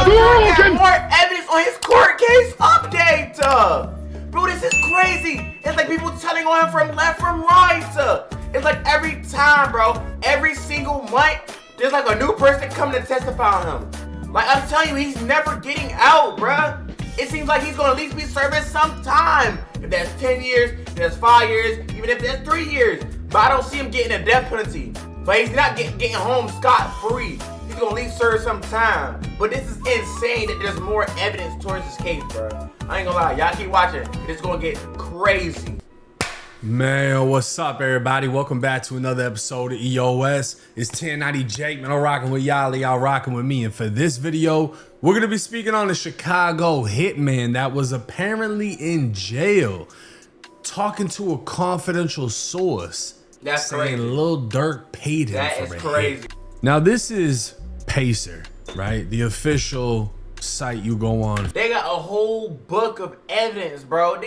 Durk got more evidence on his court case update. Bro, this is crazy. It's like people telling on him from left, from right. It's like every time, bro, every single month, there's like a new person coming to testify on him. Like, I'm telling you, he's never getting out, bruh. It seems like he's gonna at least be serving some time. If that's 10 years, if that's 5 years, even if that's 3 years. But I don't see him getting a death penalty. But he's not getting home scot-free. He's gonna at least serve some time. But this is insane that there's more evidence towards this case, bruh. I ain't gonna lie, y'all keep watching. It's gonna get crazy. Man, what's up, everybody? Welcome back to another episode of EOS. It's 1090 Jake, man. I'm rocking with y'all rocking with me. And for this video, we're gonna be speaking on the Chicago hitman that was apparently in jail, talking to a confidential source. That's saying crazy. Lil Durk paid him That for is it. crazy. Now this is Pacer, right? The official site you go on. They got a whole book of evidence, bro.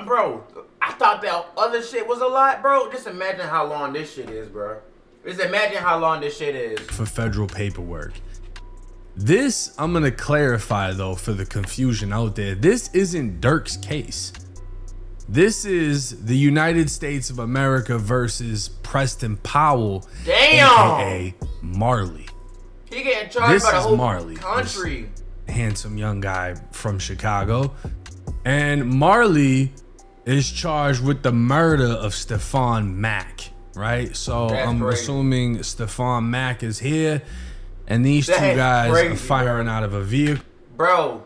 Bro, I thought that other shit was a lot, bro. Just imagine how long this shit is, bro. Just imagine how long this shit is. For federal paperwork. This, I'm gonna clarify though for the confusion out there. This isn't Durk's case. This is the United States of America versus Preston Powell, Damn. aka Marley. He getting charged This by the is whole Marley, country. Handsome young guy from Chicago. And Marley is charged with the murder of Stephon Mack, right? So That's I'm crazy. assuming Stephon Mack is here, and these two That's guys crazy, are firing out of a vehicle. Bro,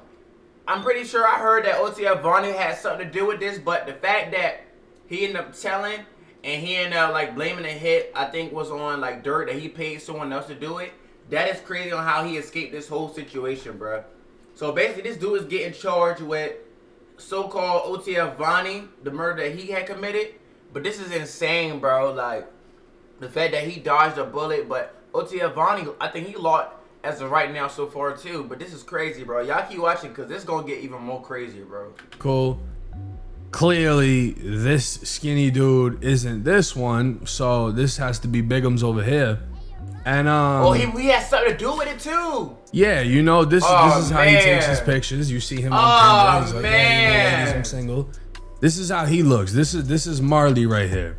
I'm pretty sure I heard that OTF Vonnie had something to do with this, but the fact that he ended up telling and he ended up like blaming the hit, I think was on like Durk, that he paid someone else to do it. That is crazy on how he escaped this whole situation, bro. So basically, this dude is getting charged with so-called OTF Vonnie, the murder that he had committed. But this is insane, bro. Like, the fact that he dodged a bullet, but OTF Vonnie, I think he lost as of right now so far too. But this is crazy, bro. Y'all keep watching because this is going to get even more crazy, bro. Cool. Clearly, this skinny dude isn't this one, so this has to be Bigums over here. And we had something to do with it too. yeah, you know, this is how he takes his pictures. You see him on camera. He's like, yeah, you know, ladies, I'm single. This is how he looks. This is Marley right here.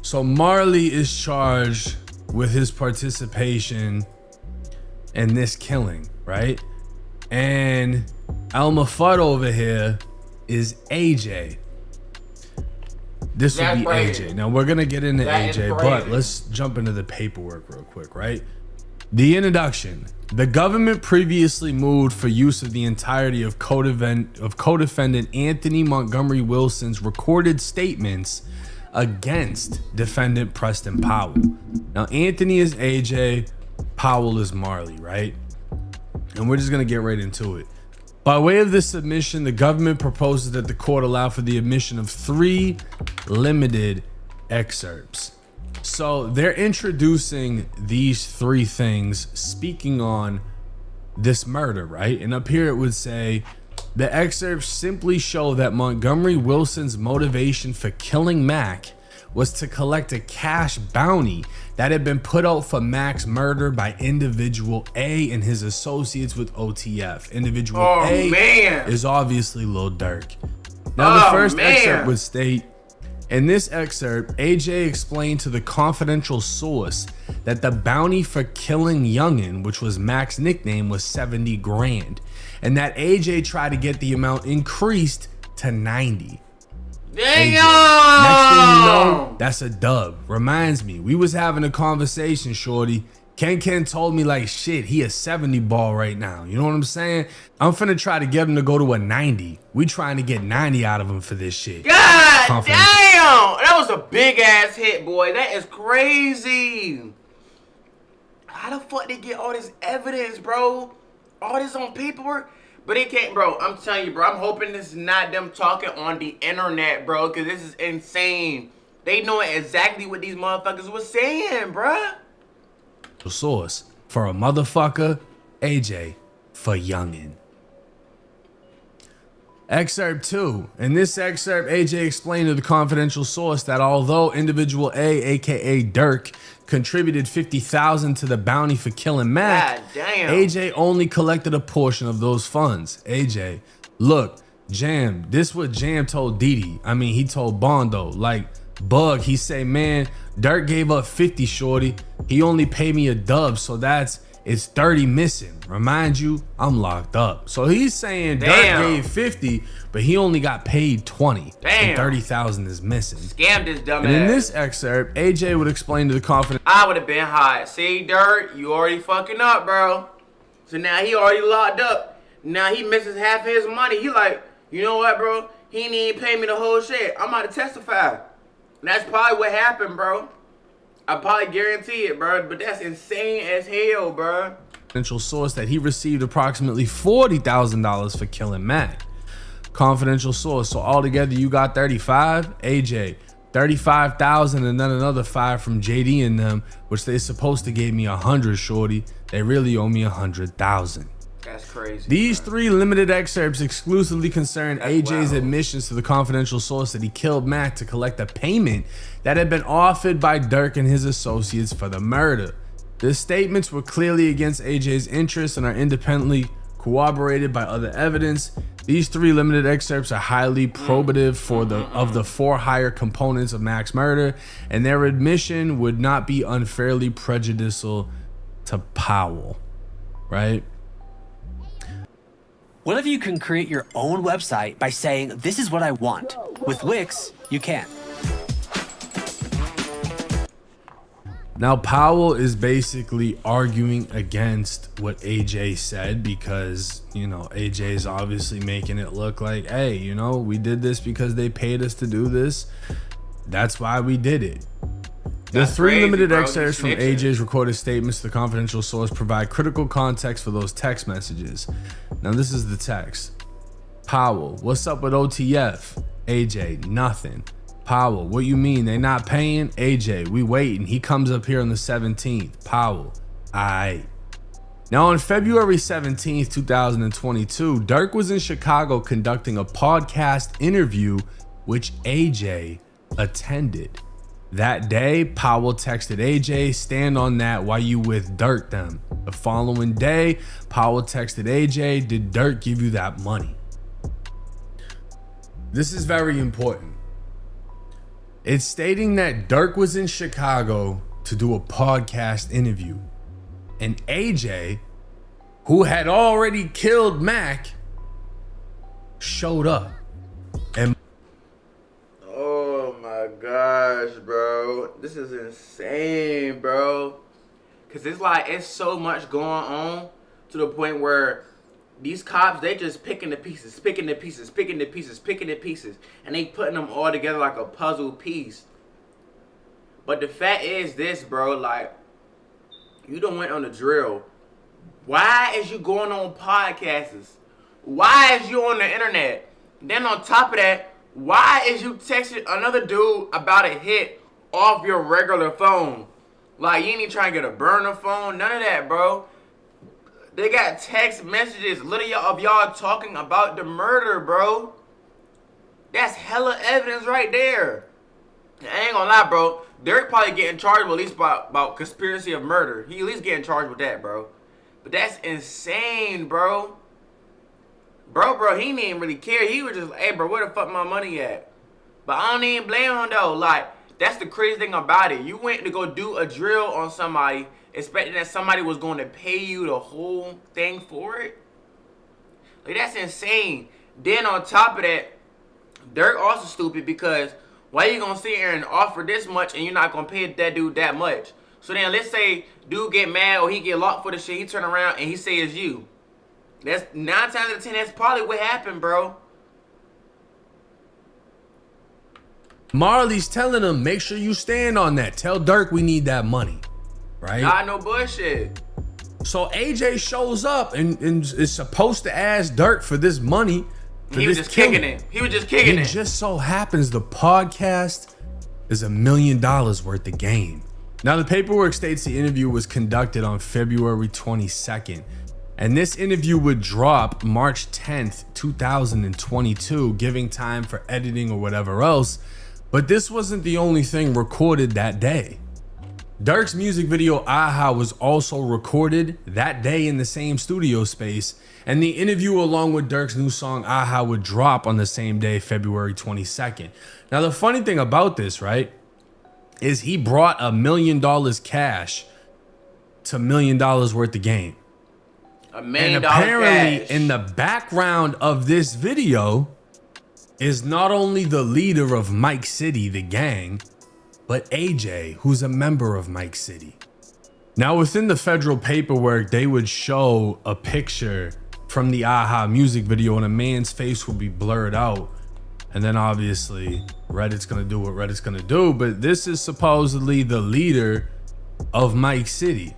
So Marley is charged with his participation in this killing, right? And Elma Fudd over here is AJ. This would be AJ. Now we're gonna get into AJ, but let's jump into the paperwork real quick, right? The introduction. The government previously moved for use of the entirety of co-defendant Anthony Montgomery Wilson's recorded statements against defendant Preston Powell. Now Anthony is AJ, Powell is Marley, right? And we're just gonna get right into it. By way of this submission, the government proposes that the court allow for the admission of 3 limited excerpts. So they're introducing these 3 things speaking on this murder, right? And up here it would say, the excerpts simply show that Montgomery Wilson's motivation for killing Mack was to collect a cash bounty that had been put out for Mack's murder by individual A and his associates with OTF. Individual A is obviously Lil Durk. Now the first excerpt would state, in this excerpt, AJ explained to the confidential source that the bounty for killing Youngin, which was Mack's nickname, was 70 grand, and that AJ tried to get the amount increased to 90. Damn! Next thing you know, that's a dub. Reminds me, we was having a conversation, shorty. Ken told me like, shit, he a 70 ball right now. You know what I'm saying? I'm finna try to get him to go to a 90. We trying to get 90 out of him for this shit. God damn! That was a big ass hit, boy. That is crazy. How the fuck they get all this evidence, bro? All this on paperwork? But they can't, bro. I'm telling you, bro. I'm hoping this is not them talking on the internet, bro. Because this is insane. They know exactly what these motherfuckers was saying, bro. Source for a motherfucker, AJ for Youngin. Excerpt 2. In this excerpt, AJ explained to the confidential source that although individual A, aka Durk, contributed $50,000 to the bounty for killing Mac, AJ only collected a portion of those funds. AJ, look, Jam, this what Jam told Didi. I mean, he told Bondo. Like, Bug, he say, man, Durk gave up 50, shorty. He only paid me a dub, so it's 30 missing. Remind you, I'm locked up. So he's saying Durk gave 50, but he only got paid 20. And 30,000 is missing. Scammed this dumbass. And in this excerpt, AJ would explain to the confident. I would have been hot. See, Durk, you already fucking up, bro. So now he already locked up. Now he misses half of his money. He like, you know what, bro? He didn't even pay me the whole shit. I'm about to testify. And that's probably what happened, bro. I probably guarantee it, bro, but that's insane as hell, bro. Confidential source that he received approximately $40,000 for killing Mac. Confidential source. So altogether, you got 35. AJ, 35,000, and then another 5 from JD and them, which they supposed to gave me 100, shorty. They really owe me 100,000. That's crazy. These 3 limited excerpts exclusively concern AJ's admissions to the confidential source that he killed Mac to collect a payment that had been offered by Durk and his associates for the murder. The statements were clearly against AJ's interests and are independently corroborated by other evidence. These 3 limited excerpts are highly probative of the 4 higher components of Mac's murder, and their admission would not be unfairly prejudicial to Powell, right? What if you can create your own website by saying, this is what I want? With Wix, you can. Now, Powell is basically arguing against what AJ said because, you know, AJ is obviously making it look like, hey, you know, we did this because they paid us to do this. That's why we did it. The 3 limited excerpts from AJ's recorded statements to the confidential source provide critical context for those text messages. Now, this is the text. Powell, what's up with OTF? AJ, nothing. Powell, what you mean? They not paying? AJ, we waiting. He comes up here on the 17th. Powell, aight. Now, on February 17th, 2022, Durk was in Chicago conducting a podcast interview, which AJ attended. That day, Powell texted AJ, stand on that while you with Durk them. The following day, Powell texted AJ, did Durk give you that money? This is very important. It's stating that Durk was in Chicago to do a podcast interview. And AJ, who had already killed Mac, showed up. And oh my gosh, bro. This is insane, bro. Cause it's like, it's so much going on to the point where these cops, they just picking the pieces, and they putting them all together like a puzzle piece. But the fact is this, bro, like, you done went on the drill. Why is you going on podcasts? Why is you on the internet? Then on top of that, why is you texting another dude about a hit off your regular phone? Like, you ain't even trying to get a burner phone, none of that, bro. They got text messages, literally of y'all talking about the murder, bro. That's hella evidence right there. I ain't gonna lie, bro. Durk probably getting charged with at least about conspiracy of murder. He at least getting charged with that, bro. But that's insane, bro. Bro, he didn't even really care. He was just, hey, bro, where the fuck my money at? But I don't even blame him, though. Like, that's the crazy thing about it. You went to go do a drill on somebody, expecting that somebody was going to pay you the whole thing for it. Like, that's insane. Then on top of that, Durk also stupid because why you gonna sit here and offer this much and you're not gonna pay that dude that much? So then let's say dude get mad or he get locked for the shit, he turn around and he say it's you. That's 9 times out of 10, that's probably what happened, bro. Marley's telling him, make sure you stand on that. Tell Durk we need that money, right? Nah, no bullshit. So AJ shows up and is supposed to ask Durk for this money. He was just kicking it. He was just kicking it. It just so happens the podcast is $1 million worth of game. Now, the paperwork states the interview was conducted on February 22nd. And this interview would drop March 10th, 2022, giving time for editing or whatever else. But this wasn't the only thing recorded that day. Durk's music video Aha was also recorded that day in the same studio space, and the interview along with Durk's new song Aha would drop on the same day, February 22nd. Now the funny thing about this, right, is he brought $1 million cash to $1 million worth of game. $1 million and apparently cash. In the background of this video is not only the leader of Mike City, the gang, but AJ, who's a member of Mike City. Now, within the federal paperwork, they would show a picture from the Aha music video and a man's face would be blurred out. And then obviously Reddit's gonna do what Reddit's gonna do, but this is supposedly the leader of Mike City.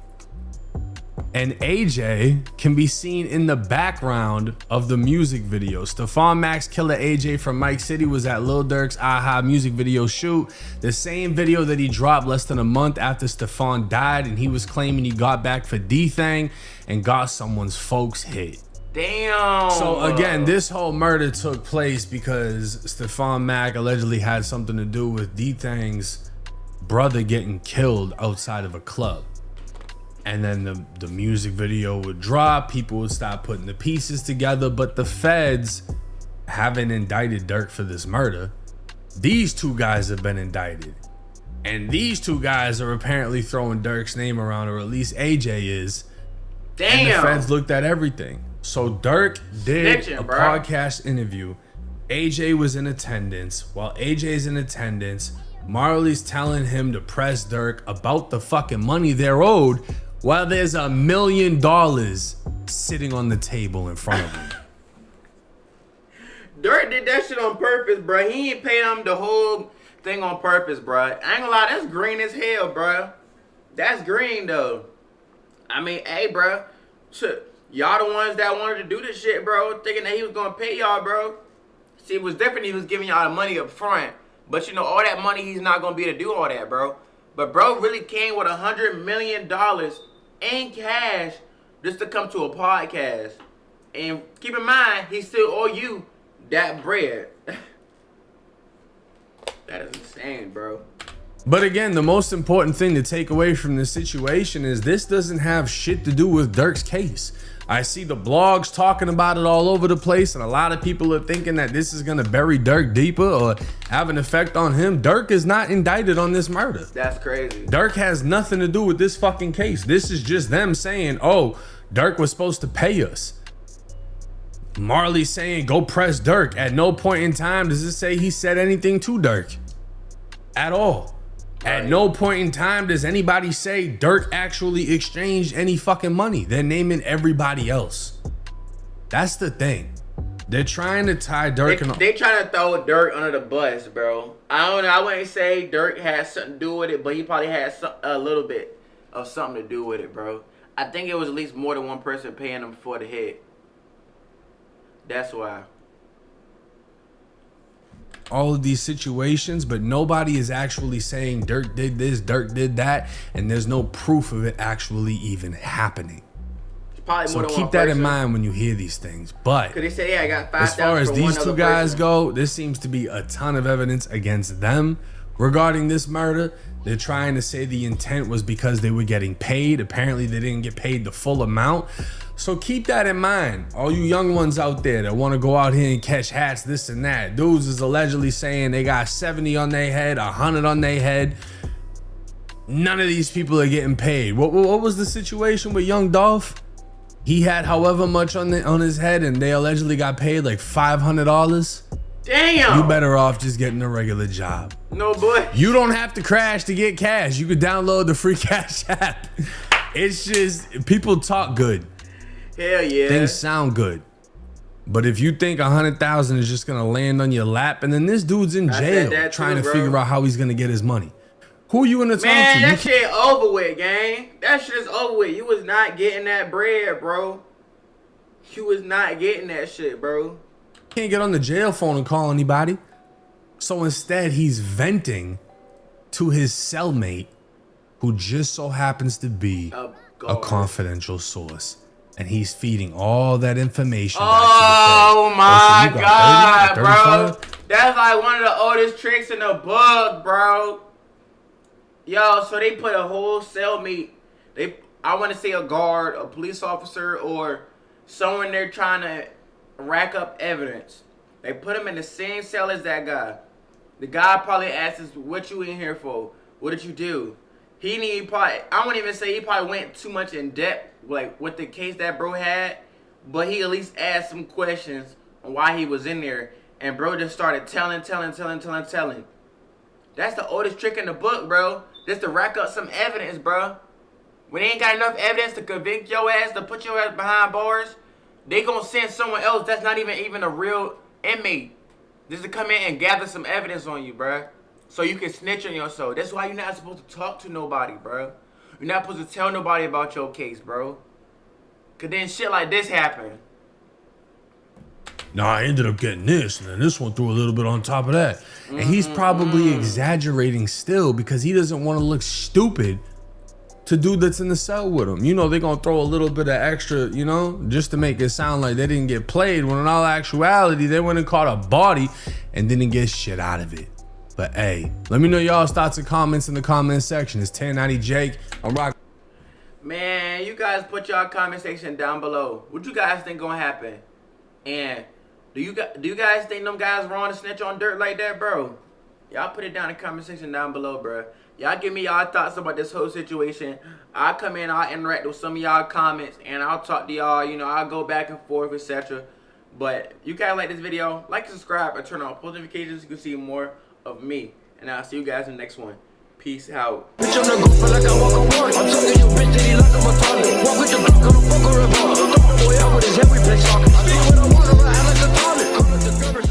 And AJ can be seen in the background of the music video. Stephon Max Killer AJ from Mike City was at Lil Durk's Aha music video shoot. The same video that he dropped less than a month after Stephon died, and he was claiming he got back for D-Thang and got someone's folks hit. Damn. So again, this whole murder took place because Stephon Mac allegedly had something to do with D-Thang's brother getting killed outside of a club. And then the music video would drop, people would start putting the pieces together, but the feds haven't indicted Durk for this murder. These two guys have been indicted. And these two guys are apparently throwing Durk's name around, or at least AJ is. Damn. And the feds looked at everything. So Durk did Snitching, a bro. podcast interview. AJ was in attendance. While AJ's in attendance, Marley's telling him to press Durk about the fucking money they're owed, while there's $1 million sitting on the table in front of him. Durk did that shit on purpose, bro. He ain't paying him the whole thing on purpose, bro. I ain't gonna lie, that's green as hell, bro. That's green, though. I mean, hey, bro. Shit, y'all the ones that wanted to do this shit, bro, thinking that he was gonna pay y'all, bro. See, it was different. He was giving y'all the money up front. But, you know, all that money, he's not gonna be able to do all that, bro. But bro really came with $100 million in cash just to come to a podcast. And keep in mind, he still owe you that bread. That is insane, bro. But again, the most important thing to take away from this situation is this doesn't have shit to do with Durk's case. I see the blogs talking about it all over the place, and a lot of people are thinking that this is gonna bury Durk deeper or have an effect on him. Durk is not indicted on this murder. That's crazy. Durk has nothing to do with this fucking case. This is just them saying, oh, Durk was supposed to pay us. Marley saying, go press Durk. At no point in time does it say he said anything to Durk. At all. At no point in time does anybody say Durk actually exchanged any fucking money. They're naming everybody else. That's the thing. They're trying to tie Durk. They trying to throw Durk under the bus, bro. I don't know. I wouldn't say Durk has something to do with it, but he probably had a little bit of something to do with it, bro. I think it was at least more than one person paying him for the hit. That's why. All of these situations, but nobody is actually saying Durk did this, Durk did that, and there's no proof of it actually even happening. So keep that in mind when you hear these things. But they say, yeah, I got 5,000 as far as for these one two other guys person. go, there seems to be a ton of evidence against them regarding this murder. They're trying to say the intent was because they were getting paid. Apparently they didn't get paid the full amount. So keep that in mind. All you young ones out there that want to go out here and catch hats, this and that. Dudes is allegedly saying they got 70 on their head, 100 on their head. None of these people are getting paid. What was the situation with Young Dolph? He had however much on his head, and they allegedly got paid like $500. Damn. You better off just getting a regular job. No, boy. You don't have to crash to get cash. You could download the free Cash app. It's just people talk good. Hell yeah. Things sound good. But if you think 100,000 is just gonna land on your lap, and then this dude's in jail trying to figure out how he's gonna get his money. Who you gonna talk to? Man, that shit over with, gang. That shit is over with. You was not getting that bread, bro. You was not getting that shit, bro. Can't get on the jail phone and call anybody. So instead, he's venting to his cellmate, who just so happens to be a confidential source. and he's feeding all that information. Oh my God, 30, bro. That's like one of the oldest tricks in the book, bro. Yo, so they put a whole cellmate. I want to say a guard, a police officer, or someone there trying to rack up evidence. They put him in the same cell as that guy. The guy probably asks us, what you in here for? What did you do? I wouldn't even say he probably went too much in depth, like with the case that bro had, but he at least asked some questions on why he was in there, and bro just started telling. That's the oldest trick in the book, bro. Just to rack up some evidence, bro. When they ain't got enough evidence to convict your ass, to put your ass behind bars, they gonna send someone else that's not even a real inmate just to come in and gather some evidence on you, bro. So you can snitch on yourself. That's why you're not supposed to talk to nobody, bro. You're not supposed to tell nobody about your case, bro. Cause then shit like this happen. Nah, I ended up getting this, and then this one threw a little bit on top of that. And he's probably exaggerating still because he doesn't want to look stupid to dude that's in the cell with him. You know, they're going to throw a little bit of extra, you know, just to make it sound like they didn't get played, when in all actuality, they went and caught a body and didn't get shit out of it. But hey, let me know y'all's thoughts and comments in the comment section. It's 1090 Jake. I'm rocking. Man, you guys put y'all comment section down below. What you guys think gonna happen? And do you guys think them guys wrong to snitch on Durk like that, bro? Y'all put it down in the comment section down below, bro. Y'all give me y'all thoughts about this whole situation. I'll come in, I'll interact with some of y'all comments, and I'll talk to y'all. You know, I'll go back and forth, etc. But you guys like this video, like, subscribe, and turn on post notifications so you can see more of me. And I'll see you guys in the next one. Peace out. Bitch, I'm the feel like I walk on water. I'm talking your bitch, that he like I'm a toilet. Walk with the block, I'm a fucker of all. Throw the boy out with his head, we play soccer. I see what I want, I act like a toilet. Call it the